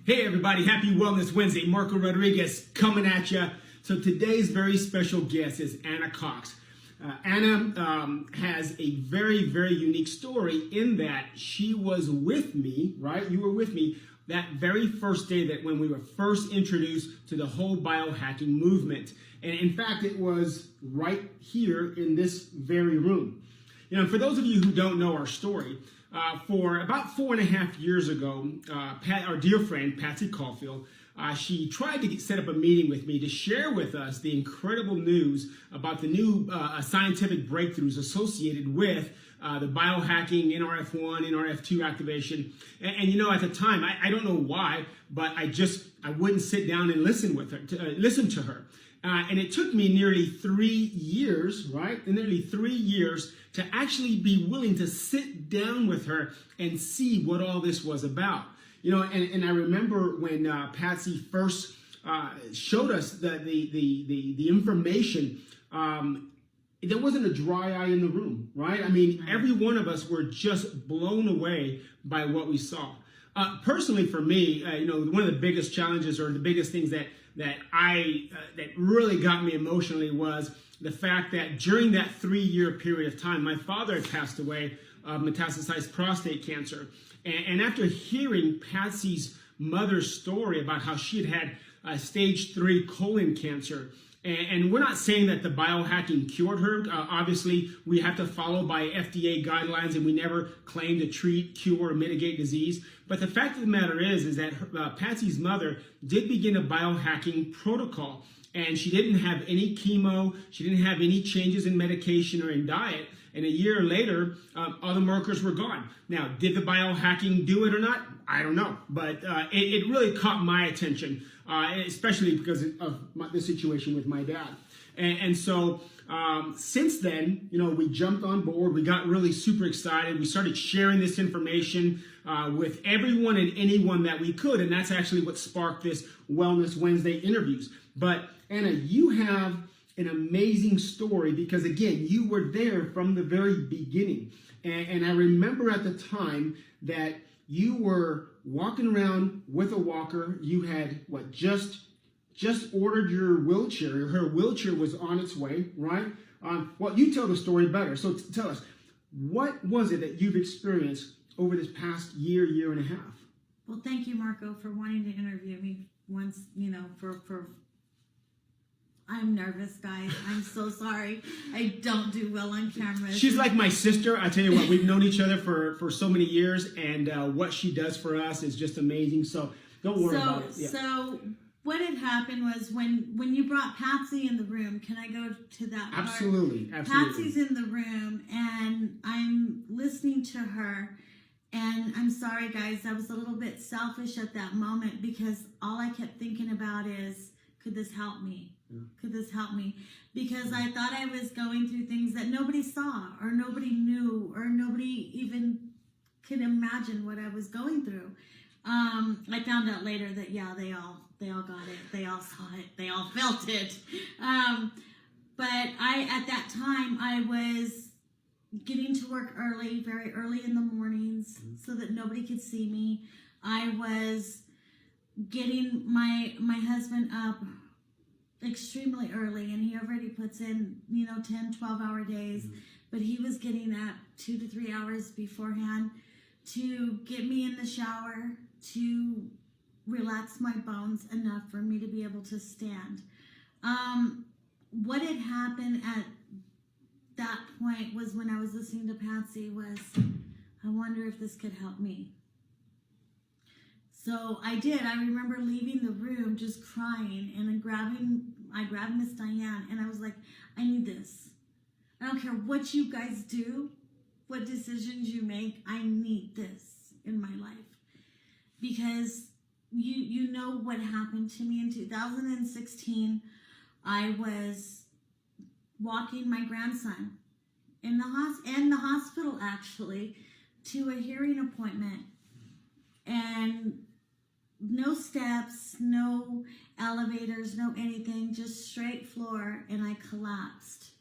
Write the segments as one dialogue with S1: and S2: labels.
S1: Hey everybody, happy Wellness Wednesday. Marco Rodriguez coming at you. So today's very special guest is Anna Cox. Anna has a very, very unique story in that she was with me, right? You were with me that very first day that when we were first introduced to the whole biohacking movement. And in fact, it was right here in this very room. You know, for those of you who don't know our story, for about 4.5 years ago, our dear friend, Patsy Caulfield, she tried to set up a meeting with me to share with us the incredible news about the new scientific breakthroughs associated with the biohacking, NRF1, NRF2 activation. And you know, at the time, I don't know why, but I wouldn't sit down and listen to her. And it took me nearly 3 years, right? Nearly 3 years to actually be willing to sit down with her and see what all this was about. You know, and I remember when Patsy first showed us the information, there wasn't a dry eye in the room, right? I mean, every one of us were just blown away by what we saw. Personally, for me, you know, one of the biggest challenges or the biggest things that really got me emotionally was the fact that during that 3-year period of time, my father had passed away of metastasized prostate cancer. And after hearing Patsy's mother's story about how she had stage 3 colon cancer, and we're not saying that the biohacking cured her. Obviously, we have to follow by FDA guidelines, and we never claim to treat, cure, or mitigate disease. But the fact of the matter is that Patsy's mother did begin a biohacking protocol, and she didn't have any chemo, she didn't have any changes in medication or in diet. And a year later, all the markers were gone. Now, did the biohacking do it or not? I don't know. But it really caught my attention, especially because of the situation with my dad. And so since then, you know, we jumped on board. We got really super excited. We started sharing this information with everyone and anyone that we could. And that's actually what sparked this Wellness Wednesday interviews. But Anna, you have an amazing story because, again, you were there from the very beginning. And I remember at the time that you were walking around with a walker. You had, just ordered your wheelchair. Her wheelchair was on its way, right? Well, you tell the story better. So tell us, what was it that you've experienced over this past year and a half?
S2: Well, thank you, Marco, for wanting to interview me once, you know, I'm nervous, guys. I'm so sorry. I don't do well on camera.
S1: She's like my sister. I tell you what, we've known each other for so many years, and what she does for us is just amazing. So don't worry about it. Yeah.
S2: So what had happened was when you brought Patsy in the room, can I go to that part?
S1: Absolutely.
S2: Patsy's in the room, and I'm listening to her. And I'm sorry, guys, I was a little bit selfish at that moment because all I kept thinking about is, could this help me? Could this help me? Because I thought I was going through things that nobody saw or nobody knew or nobody even could imagine what I was going through. I found out later that, yeah, they all got it. They all saw it. They all felt it. But at that time, I was getting to work early, very early in the mornings so that nobody could see me. I was getting my husband up extremely early, and he already puts in, you know, 10-12 hour days, but he was getting up 2 to 3 hours beforehand to get me in the shower, to relax my bones enough for me to be able to stand. What had happened at that point was when I was listening to Patsy was, I wonder if this could help me. So I did. I remember leaving the room just crying, and I grabbed Miss Diane, and I was like, I need this. I don't care what you guys do, what decisions you make, I need this in my life. Because you know what happened to me in 2016. I was walking my grandson in the hospital, actually, to a hearing appointment. And no steps, no elevators, no anything, just straight floor, and I collapsed.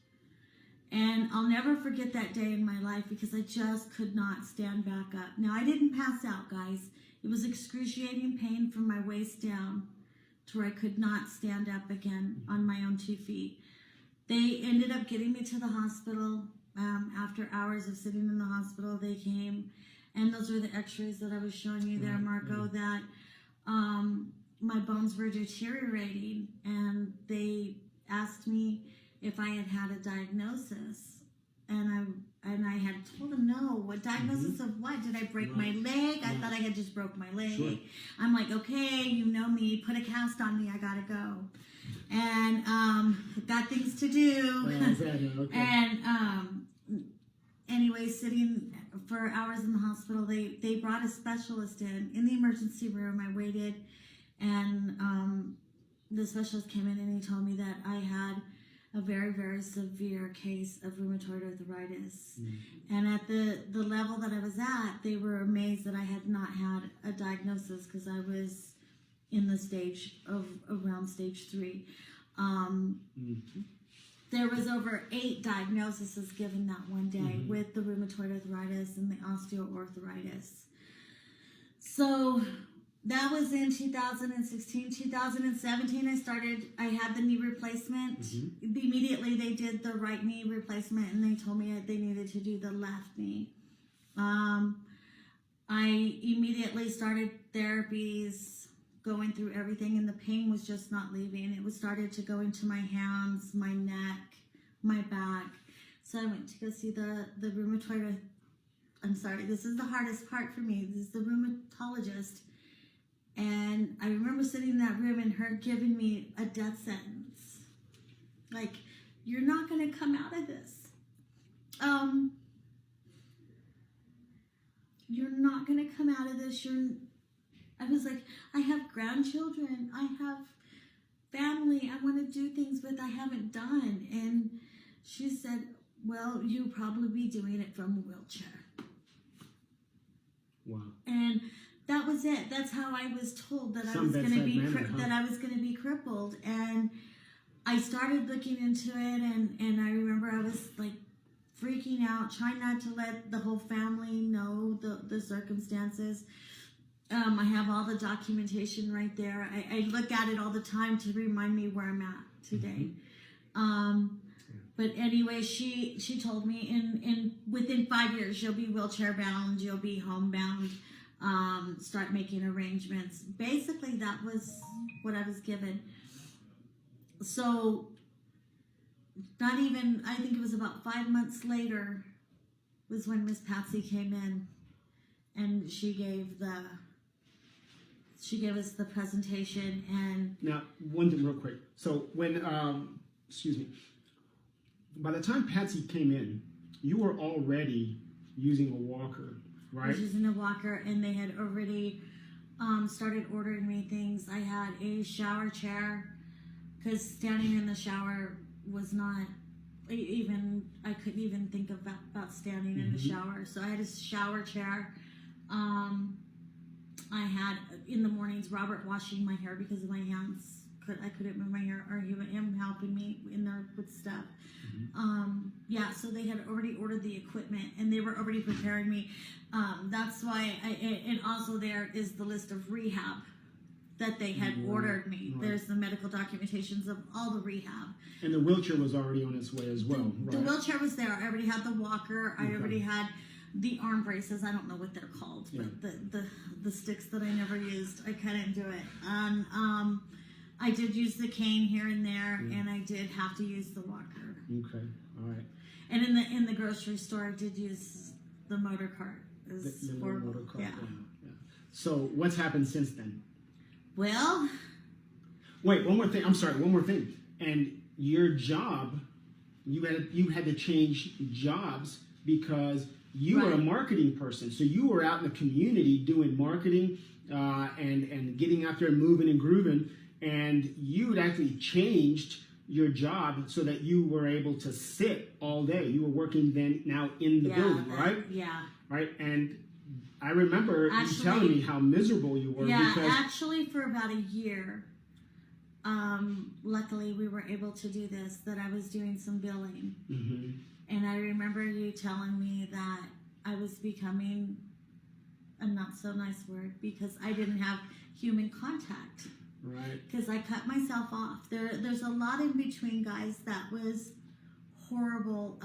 S2: And I'll never forget that day in my life because I just could not stand back up. Now, I didn't pass out, guys. It was excruciating pain from my waist down to where I could not stand up again on my own 2 feet. They ended up getting me to the hospital. After hours of sitting in the hospital, they came, and those were the x-rays that I was showing you there, Marco, that my bones were deteriorating, and they asked me if I had had a diagnosis, and I had told them no. What diagnosis of what? Did I break my leg? I thought I had just broke my leg. Sure. I'm like, okay, you know me, put a cast on me, I gotta go. And got things to do. Okay. And anyway, sitting for hours in the hospital, they brought a specialist in the emergency room. I waited, and the specialist came in and he told me that I had a very, very severe case of rheumatoid arthritis. And at the level that I was at, they were amazed that I had not had a diagnosis because I was in the stage of around stage 3. There was over 8 diagnoses given that one day with the rheumatoid arthritis and the osteoarthritis. So that was in 2016. 2017, I had the knee replacement. Immediately, they did the right knee replacement, and they told me they needed to do the left knee. I immediately started therapies, going through everything, and the pain was just not leaving. It was started to go into my hands, my neck, my back. So I went to go see the rheumatoid. I'm sorry, this is the hardest part for me. This is the rheumatologist. And I remember sitting in that room and her giving me a death sentence. Like, you're not going to come out of this. You're not going to come out of this. I was like, I have grandchildren. I have family I want to do things with I haven't done. And she said, well, you'll probably be doing it from a wheelchair.
S1: Wow.
S2: And that was it. That's how I was told that I was going to be that I was going to be crippled. And I started looking into it, and I remember I was like freaking out, trying not to let the whole family know the circumstances. I have all the documentation right there. I look at it all the time to remind me where I'm at today. But anyway, she told me in within 5 years you'll be wheelchair bound, you'll be homebound. Start making arrangements. Basically, that was what I was given. So, not even, I think it was about 5 months later was when Miss Patsy came in, and she gave us the presentation. And
S1: now, one thing real quick. So when, by the time Patsy came in, you were already using a walker, right?
S2: I was using a walker, and they had already started ordering me things. I had a shower chair, because standing in the shower was not even, I couldn't even think about standing in the shower. So I had a shower chair. I had, in the mornings, Robert washing my hair because of my hands. I couldn't move my hair, or him helping me in there with stuff. So they had already ordered the equipment, and they were already preparing me. That's why, and also there is the list of rehab that they had ordered me. Right. There's the medical documentations of all the rehab. And
S1: the wheelchair was already on its way as well, right? The
S2: wheelchair was there. I already had the walker. I already had the arm braces. I don't know what they're called, but the sticks that I never used, I couldn't do it. I did use the cane here and there, and I did have to use the walker.
S1: Okay, all right.
S2: And in the grocery store, I did use the motor cart. It was
S1: the
S2: horrible.
S1: Motor cart, yeah. So what's happened since then?
S2: Well,
S1: wait, one more thing. I'm sorry, one more thing. And your job, you had to change jobs because you were a marketing person. So you were out in the community doing marketing and getting out there, moving and grooving. And you had actually changed your job so that you were able to sit all day. You were working now in the building, right?
S2: Yeah.
S1: Right? And I remember you telling me how miserable you were.
S2: Yeah, actually for about a year. Luckily, we were able to do this, that I was doing some billing. And I remember you telling me that I was becoming a not so nice word because I didn't have human contact.
S1: Right.
S2: Because I cut myself off. There's a lot in between, guys, that was horrible.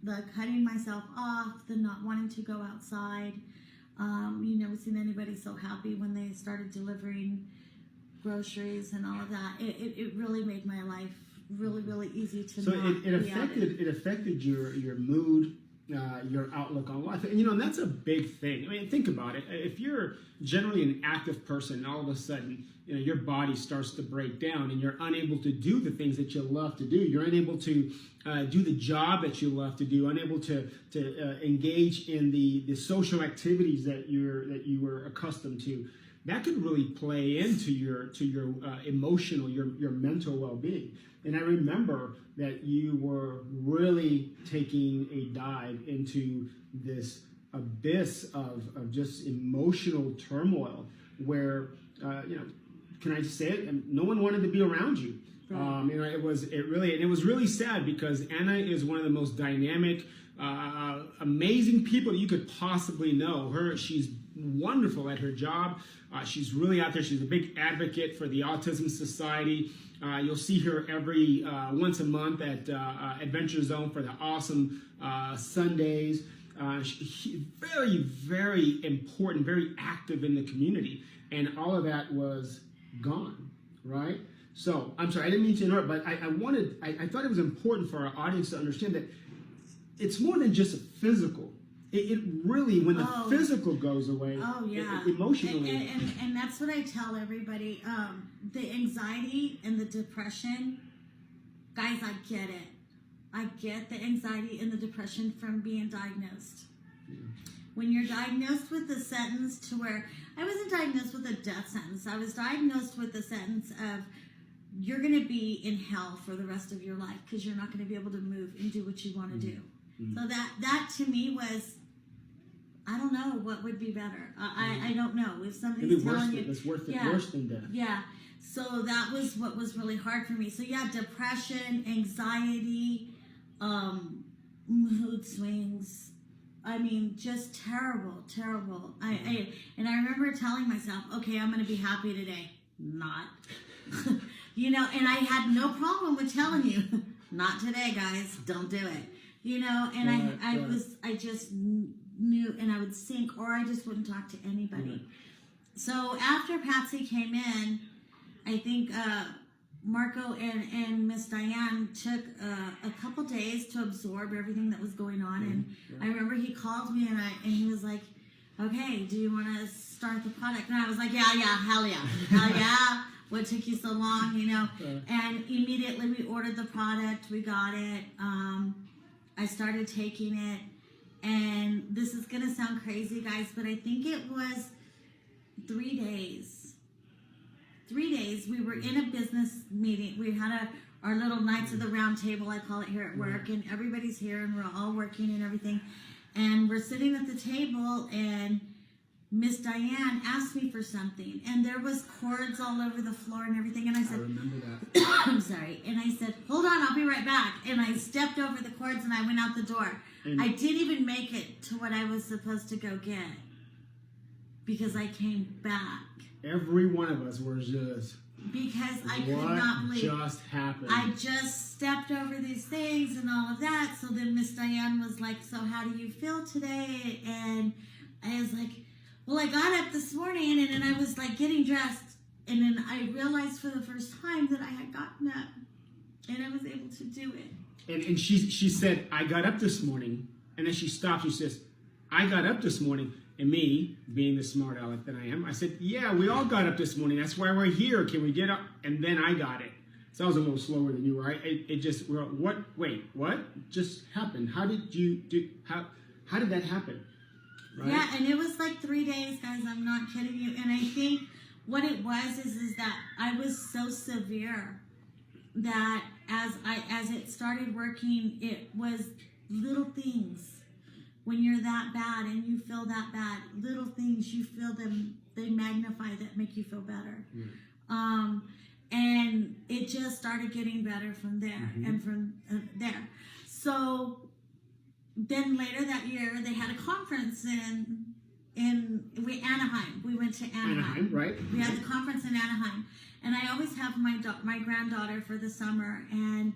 S2: The cutting myself off, the not wanting to go outside. You never seen anybody so happy when they started delivering groceries and all of that. It really made my life really, really easy to
S1: so
S2: not
S1: it affected your mood, your outlook on life, and and that's a big thing. I mean, think about it. If you're generally an active person, and all of a sudden your body starts to break down, and you're unable to do the things that you love to do. You're unable to do the job that you love to do. Unable to engage in the social activities that you were accustomed to. That could really play into your emotional, your mental well-being. And I remember that you were really taking a dive into this abyss of just emotional turmoil where, can I just say it? No one wanted to be around you. Right. It was really sad because Anna is one of the most dynamic, amazing people that you could possibly know. She's wonderful at her job. She's really out there. She's a big advocate for the Autism Society. You'll see her every once a month at Adventure Zone for the awesome Sundays. Very, very important, very active in the community. And all of that was gone, right? So, I'm sorry, I didn't mean to interrupt, but I thought it was important for our audience to understand that it's more than just a physical. It really, when the physical goes away, emotionally.
S2: And that's what I tell everybody. The anxiety and the depression, guys, I get it. I get the anxiety and the depression from being diagnosed. Yeah. When you're diagnosed with a sentence to where, I wasn't diagnosed with a death sentence. I was diagnosed with the sentence of, you're going to be in hell for the rest of your life because you're not going to be able to move and do what you want to do. Mm-hmm. So that to me was, I don't know what would be better. I don't know. If somebody's telling you,
S1: it's worse than death.
S2: Yeah. So that was what was really hard for me. So yeah, depression, anxiety, mood swings. I mean, just terrible. I remember telling myself, okay, I'm going to be happy today. Not. And I had no problem with telling you, not today, guys. Don't do it. And I just knew, and I would sink, or I just wouldn't talk to anybody. Mm-hmm. So after Patsy came in, I think Marco and Miss Diane took a couple days to absorb everything that was going on. Mm-hmm. And I remember he called me and he was like, okay, do you want to start the product? And I was like, yeah, hell yeah. What took you so long, And immediately we ordered the product. We got it. I started taking it. And this is going to sound crazy, guys, but I think it was 3 days. 3 days. We were in a business meeting. We had our little Knights of the Round Table, I call it, here at work. And everybody's here, and we're all working and everything. And we're sitting at the table, and Miss Diane asked me for something, and there was cords all over the floor and everything, and I said,
S1: I remember that.
S2: I'm sorry, and I said, hold on, I'll be right back, and I stepped over the cords and I went out the door. And I didn't even make it to what I was supposed to go get, because I came back.
S1: Every one of us was just,
S2: because I could not believe
S1: what just happened.
S2: I just stepped over these things and all of that. So then Miss Diane was like, so how do you feel today? And I was like, well, I got up this morning and then I was like getting dressed, and then I realized for the first time that I had gotten up and I was able to do it.
S1: And she said, I got up this morning, and then she stopped. She says, I got up this morning. And me, being the smart aleck that I am, I said, yeah, we all got up this morning. That's why we're here. Can we get up? And then I got it. So I was a little slower than you were. What just happened? How did that happen? Right?
S2: Yeah, and it was like 3 days, guys. I'm not kidding you. And I think what it was is that I was so severe that as it started working, it was little things. When you're that bad and you feel that bad, little things, you feel them, they magnify that make you feel better. Mm. And it just started getting better from there. Mm-hmm. And from there. So then later that year, they had a conference in Anaheim. We went to Anaheim.
S1: Right?
S2: We had the conference in Anaheim. And I always have my granddaughter for the summer. And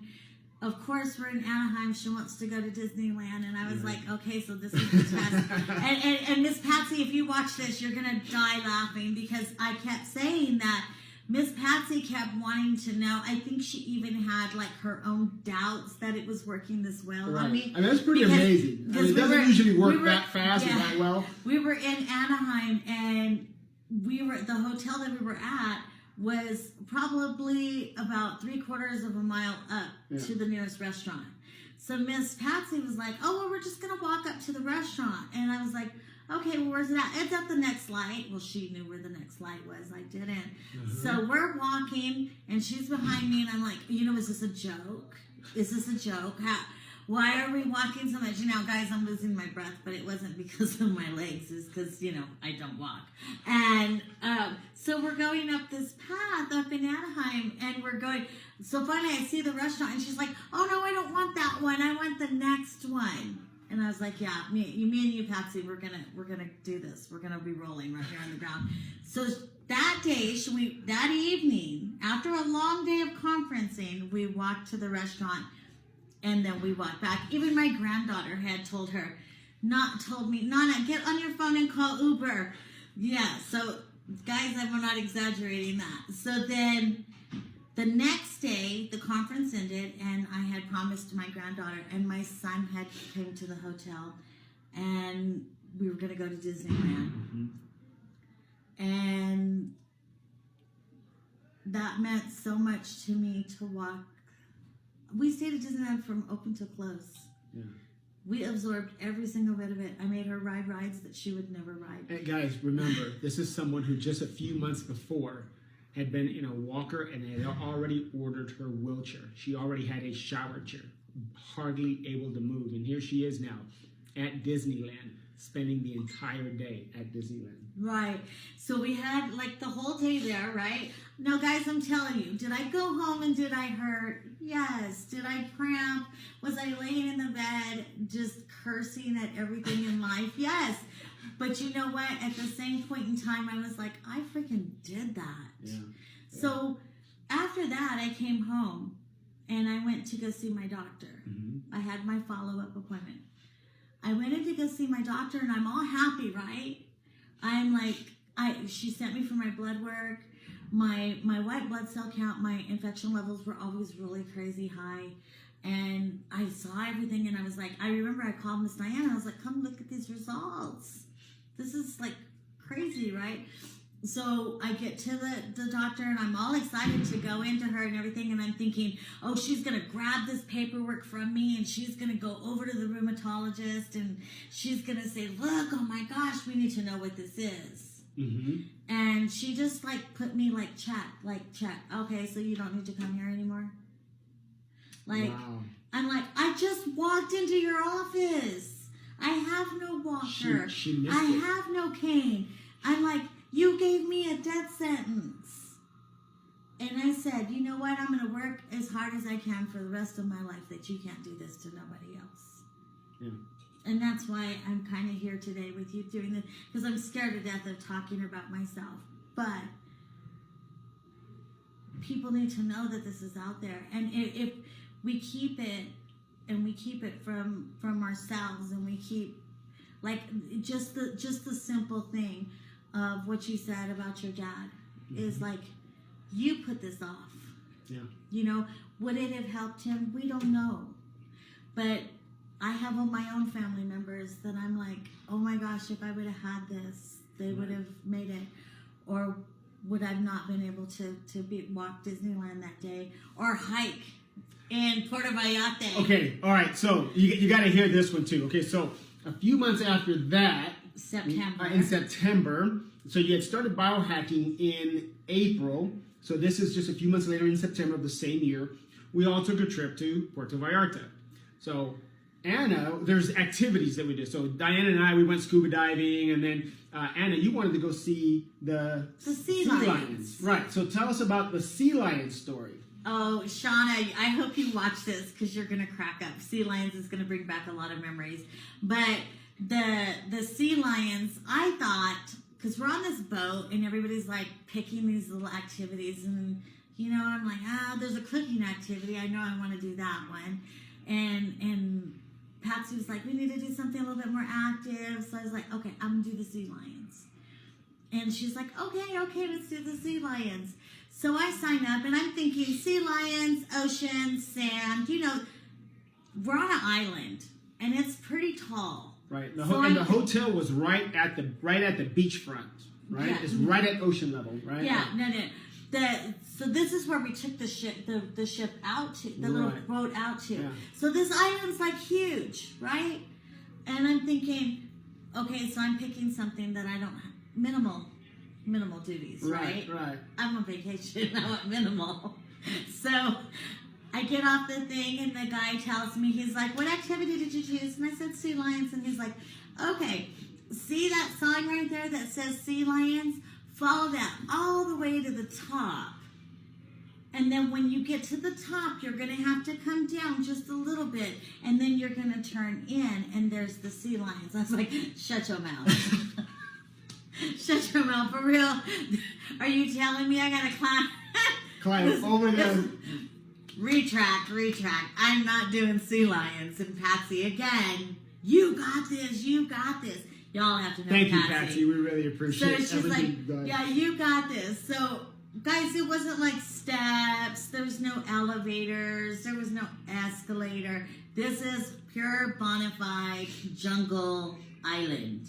S2: of course, we're in Anaheim. She wants to go to Disneyland. And I was like, okay, so this is the test. and Miss Patsy, if you watch this, you're going to die laughing because I kept saying that Miss Patsy kept wanting to know. I think she even had like her own doubts that it was working this well on me.
S1: I mean, that's pretty amazing. I mean, it doesn't usually work that fast or that well.
S2: We were in Anaheim, and the hotel that we were at was probably about 3/4 of a mile up to the nearest restaurant. So Miss Patsy was like, oh, well, we're just going to walk up to the restaurant. And I was like, okay, well, where's it at? It's at the next light. Well, she knew where the next light was. I didn't. So we're walking, and she's behind me, and I'm like, is this a joke? Is this a joke? Why are we walking so much? Guys, I'm losing my breath, but it wasn't because of my legs. It's because, I don't walk. And so we're going up this path up in Anaheim, and we're going. So finally, I see the restaurant, and she's like, oh, no, I don't want that one. I want the next one. And I was like, yeah, me and you, Patsy, we're gonna do this. We're gonna be rolling right here on the ground. So that day, that evening, after a long day of conferencing, we walked to the restaurant, and then we walked back. Even my granddaughter had told me, Nana, get on your phone and call Uber. Yeah. So guys, I'm not exaggerating that. So then the next day, the conference ended, and I had promised my granddaughter, and my son had came to the hotel, and we were going to go to Disneyland. And that meant so much to me to walk. We stayed at Disneyland from open to close. Yeah. We absorbed every single bit of it. I made her ride rides that she would never ride.
S1: And guys, remember, this is someone who just a few months before had been in a walker and had already ordered her wheelchair. She already had a shower chair, hardly able to move. And here she is now at Disneyland, spending the entire day at Disneyland.
S2: Right. So we had like the whole day there, right? Now, guys, I'm telling you, did I go home and did I hurt? Yes. Did I cramp? Was I laying in the bed just cursing at everything in life? Yes. But you know what? At the same point in time, I was like, I freaking did that. Yeah. So after that, I came home and I went to go see my doctor. I had my follow-up appointment. I went in to go see my doctor, and I'm all happy, right? I'm like, she sent me for my blood work. My white blood cell count, my infection levels were always really crazy high. And I saw everything, and I was like, I remember I called Miss Diana. I was like, come look at these results. This is like crazy, right? So I get to the doctor, and I'm all excited to go into her and everything, and I'm thinking, oh, she's going to grab this paperwork from me, and she's going to go over to the rheumatologist, and she's going to say, look, oh my gosh, we need to know what this is. And she just put me check. Okay, so you don't need to come here anymore? Wow. I'm like, I just walked into your office. I have no walker. I have no cane. I'm like, you gave me a death sentence. And I said, you know what? I'm going to work as hard as I can for the rest of my life that you can't do this to nobody else. Yeah. And that's why I'm kind of here today with you doing this, because I'm scared to death of talking about myself. But people need to know that this is out there. And if we keep it, and we keep it from ourselves, and we keep, just the simple thing of what you said about your dad is you put this off. Yeah. Would it have helped him? We don't know. But I have all my own family members that I'm like, oh my gosh, if I would have had this, they would have made it. Or would I have not been able to walk Disneyland that day or hike in Puerto Vallarta? Okay, all right, so you got to hear this one too. Okay, so a few months after that, in September, so you had started biohacking in April, so this is just a few months later in September of the same year, we all took a trip to Puerto Vallarta. So Anna, there's activities that we did. So Diana and I, we went scuba diving, and then Anna, you wanted to go see the sea lions. Right, so tell us about the sea lion story. Oh, Shauna, I hope you watch this because you're gonna crack up. Sea lions is gonna bring back a lot of memories. But the sea lions, I thought, because we're on this boat and everybody's like picking these little activities, and I'm like, there's a cooking activity. I know I want to do that one, and Patsy was like, we need to do something a little bit more active. So I was like, okay, I'm gonna do the sea lions. And she's like, okay, let's do the sea lions. So I sign up, and I'm thinking sea lions, ocean, sand. We're on an island, and it's pretty tall.
S1: Right. The hotel was right at the beachfront. Right.
S2: Yeah.
S1: It's right at ocean level. Right.
S2: Yeah. No. So this is where we took the ship out to, the little boat out to.
S1: Yeah.
S2: So this island's like huge, right? And I'm thinking, okay, so I'm picking something that I don't have. Minimal duties, right?
S1: Right.
S2: I'm on vacation. I want minimal. So I get off the thing, and the guy tells me, he's like, what activity did you choose? And I said sea lions, and he's like, okay, see that sign right there that says sea lions? Follow that all the way to the top. And then when you get to the top, you're going to have to come down just a little bit, and then you're going to turn in, and there's the sea lions. I was like, shut your mouth. Shut your mouth, for real. Are you telling me I got to
S1: Climb over there.
S2: Retract. I'm not doing sea lions. And Patsy, again, you got this. Y'all have to know
S1: Thank
S2: Patsy.
S1: you, Patsy. We really appreciate
S2: So she's like,
S1: everything you've done.
S2: yeah, you got this. So, guys, it wasn't like steps. There was no elevators. There was no escalator. This is pure bona fide jungle island.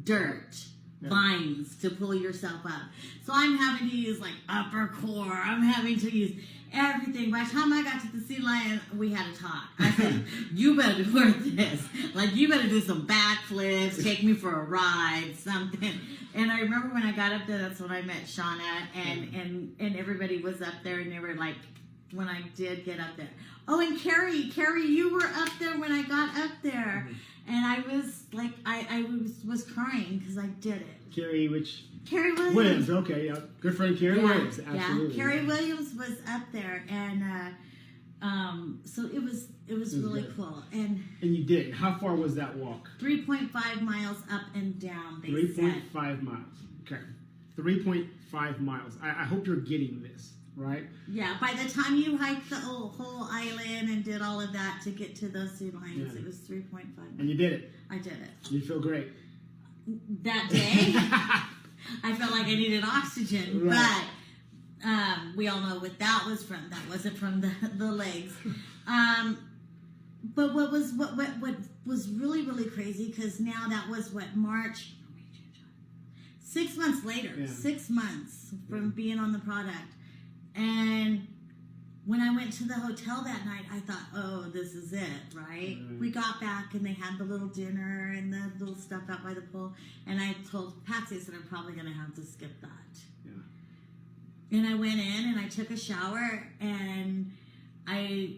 S2: Dirt.
S1: Yeah.
S2: Vines to pull yourself up. So I'm having to use like upper core. I'm having to use everything. By the time I got to the sea lion, we had a talk. I said, you better work this. Like, you better do some backflips, take me for a ride, something. And I remember when I got up there, that's when I met Shauna, and everybody was up there, and they were like, when I did get up there. Oh, and Carrie, you were up there when I got up there. Mm-hmm. And I was like, I was crying because I did it.
S1: Carrie
S2: Williams.
S1: Okay, yeah. Good friend Carrie Williams. Absolutely.
S2: Yeah. Carrie Williams was up there, and so it was really
S1: good.
S2: Cool. And
S1: you did. How far was that walk?
S2: 3.5 miles up and down.
S1: 3.5 miles. Okay. 3.5 miles. I hope you're getting this. Right?
S2: Yeah, by the time you hiked the whole island and did all of that to get to those sea lions, It was 3.5 miles.
S1: And you did it.
S2: I did it.
S1: You feel great.
S2: That day, I felt like I needed oxygen,
S1: right.
S2: But we all know what that was from. That wasn't from the legs. But what was really, really crazy, because now that was March, 6 months later, 6 months from being on the product. And when I went to the hotel that night, I thought, oh, this is it, right? Mm-hmm. We got back, and they had the little dinner and the little stuff out by the pool. And I told Patsy, I said, I'm probably going to have to skip that. Yeah. And I went in, and I took a shower, and I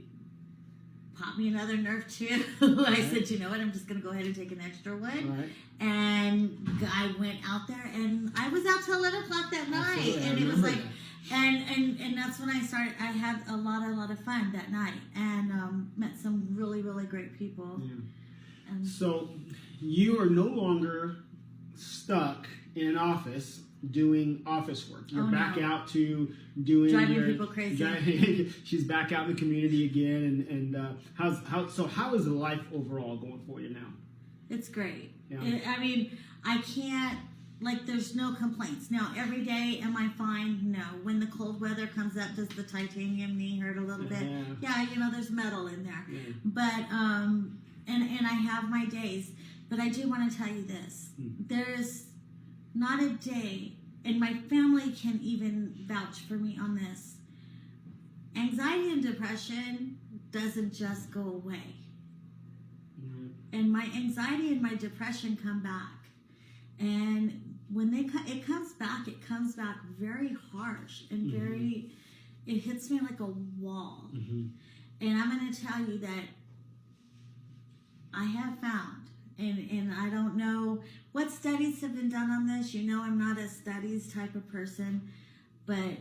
S2: popped me another Nerf too. I said, you know what, I'm just going to go ahead and take an extra one.
S1: Right.
S2: And I went out there, and I was out till 11 o'clock that night. Absolutely. And it was like... That. And that's when I started. I had a lot of fun that night, and met some really, really great people.
S1: Yeah. So you are no longer stuck in an office doing office work. You're back out to doing
S2: driving people crazy.
S1: She's back out in the community again, and how is life overall going for you now?
S2: It's great.
S1: Yeah.
S2: I mean, I can't. Like, there's no complaints. Now, every day, am I fine? No. When the cold weather comes up, does the titanium knee hurt a little bit? Yeah, there's metal in there. Yeah. But, and I have my days. But I do want to tell you this. There's not a day, and my family can even vouch for me on this. Anxiety and depression doesn't just go away. And my anxiety and my depression come back. And when it comes back very harsh and very, it hits me like a wall. Mm-hmm. And I'm going to tell you that I have found, and I don't know what studies have been done on this. I'm not a studies type of person, but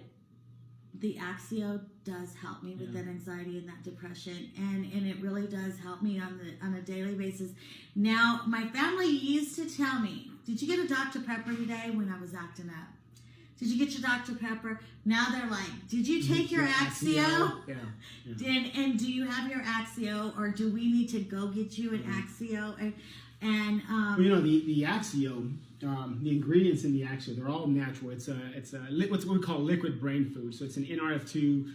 S2: the Axio does help me with that anxiety and that depression, and it really does help me on a daily basis. Now, my family used to tell me, "Did you get a Dr. Pepper today?" when I was acting up. "Did you get your Dr. Pepper?" Now they're like, "Did you take your Axio?
S1: Yeah.
S2: And do you have your Axio, or do we need to go get you an Axio?" And
S1: well, you know, the Axio, the ingredients in the Axio, they're all natural. It's what's what we call liquid brain food. So it's an NRF2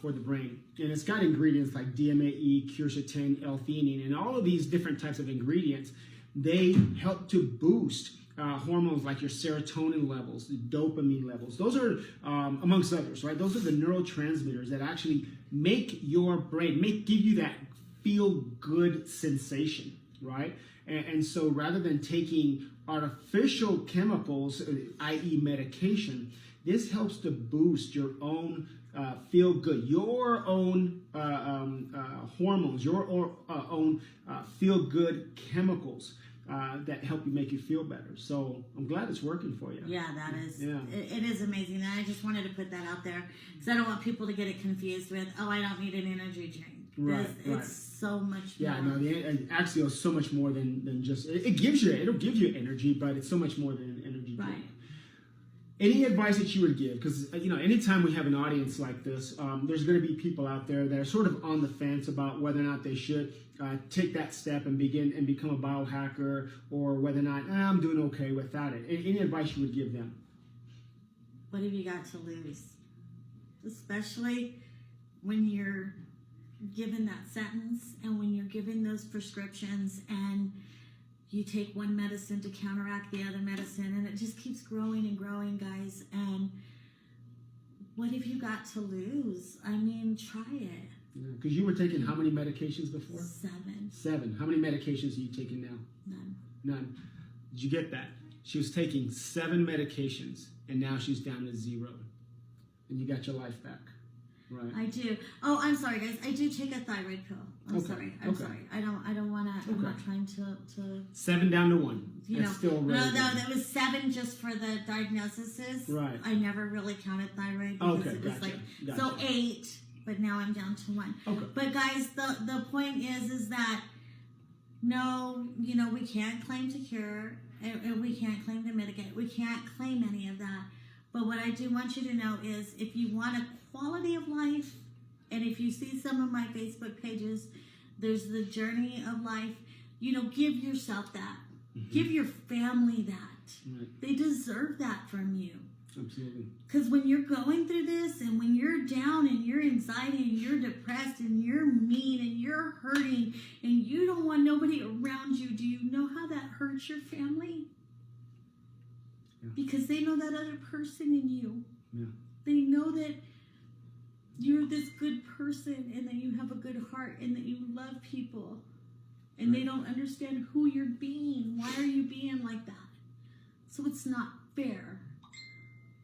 S1: for the brain, and it's got ingredients like DMAE, quercetin, L-theanine, and all of these different types of ingredients. They help to boost hormones like your serotonin levels, the dopamine levels. Those are, amongst others, right? Those are the neurotransmitters that actually make your brain, give you that feel-good sensation, right? And so rather than taking artificial chemicals, i.e. medication, this helps to boost your own feel-good, your own hormones, your own feel-good chemicals. That help you make you feel better. So I'm glad it's working for you.
S2: Yeah, that is. Yeah. It is amazing. And I just wanted to put that out there because I don't want people to get it confused with, "Oh, I don't need an energy drink."
S1: Right.
S2: It's so much more.
S1: Yeah, no, the Axio is so much more than just, it'll give you energy, but it's so much more than an energy drink.
S2: Right.
S1: Any advice that you would give? Because, you know, anytime we have an audience like this, there's going to be people out there that are sort of on the fence about whether or not they should take that step and become a biohacker, or whether or not, I'm doing okay without it. Any advice you would give them?
S2: What have you got to lose? Especially when you're given that sentence and when you're given those prescriptions and you take one medicine to counteract the other medicine, and it just keeps growing and growing, guys. And what have you got to lose? I mean, try it.
S1: Because you were taking how many medications before?
S2: 7.
S1: 7. How many medications are you taking now? None. Did you get that? She was taking 7 medications, and now she's down to 0. And you got your life back. Right.
S2: I do. Oh, I'm sorry, guys. I do take a thyroid pill. I'm sorry. I don't want to. I'm not trying to.
S1: 7 down to 1. That's still really
S2: no, that was 7 just for the diagnosis.
S1: Right.
S2: I never really counted thyroid because it was so 8, but now I'm down to 1.
S1: Okay.
S2: But guys, the point is that no, we can't claim to cure, and we can't claim to mitigate. We can't claim any of that. But what I do want you to know is, if you want a quality of life, and if you see some of my Facebook pages, there's the journey of life, give yourself that. Mm-hmm. Give your family that. Right. They deserve that from you.
S1: Absolutely.
S2: Because when you're going through this, and when you're down, and you're anxiety, and you're depressed, and you're mean, and you're hurting, and you don't want nobody around you, do you know how that hurts your family? Because they know that other person in you. Yeah. They know that you're this good person, and that you have a good heart, and that you love people. And they don't understand who you're being. Why are you being like that? So it's not fair.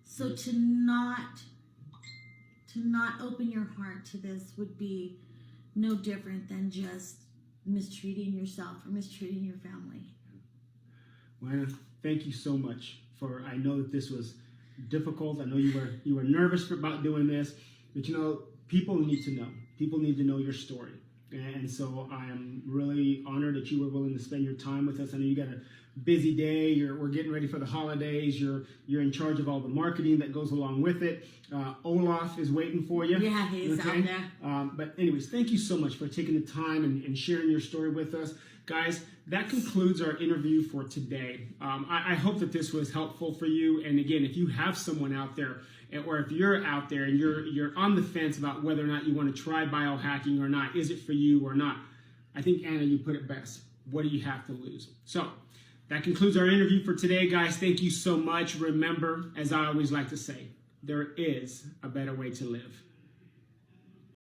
S2: So to not open your heart to this would be no different than just mistreating yourself or mistreating your family.
S1: Well, thank you so much. I know that this was difficult. I know you were nervous about doing this, but people need to know. People need to know your story. And so I am really honored that you were willing to spend your time with us. I know you got a busy day. We're getting ready for the holidays. You're in charge of all the marketing that goes along with it. Olaf is waiting for you.
S2: Yeah, he's out there.
S1: But anyways, thank you so much for taking the time and sharing your story with us. Guys, that concludes our interview for today. I hope that this was helpful for you. And again, if you have someone out there, or if you're out there and you're on the fence about whether or not you want to try biohacking or not, is it for you or not? I think, Anna, you put it best. What do you have to lose? So that concludes our interview for today, guys. Thank you so much. Remember, as I always like to say, there is a better way to live.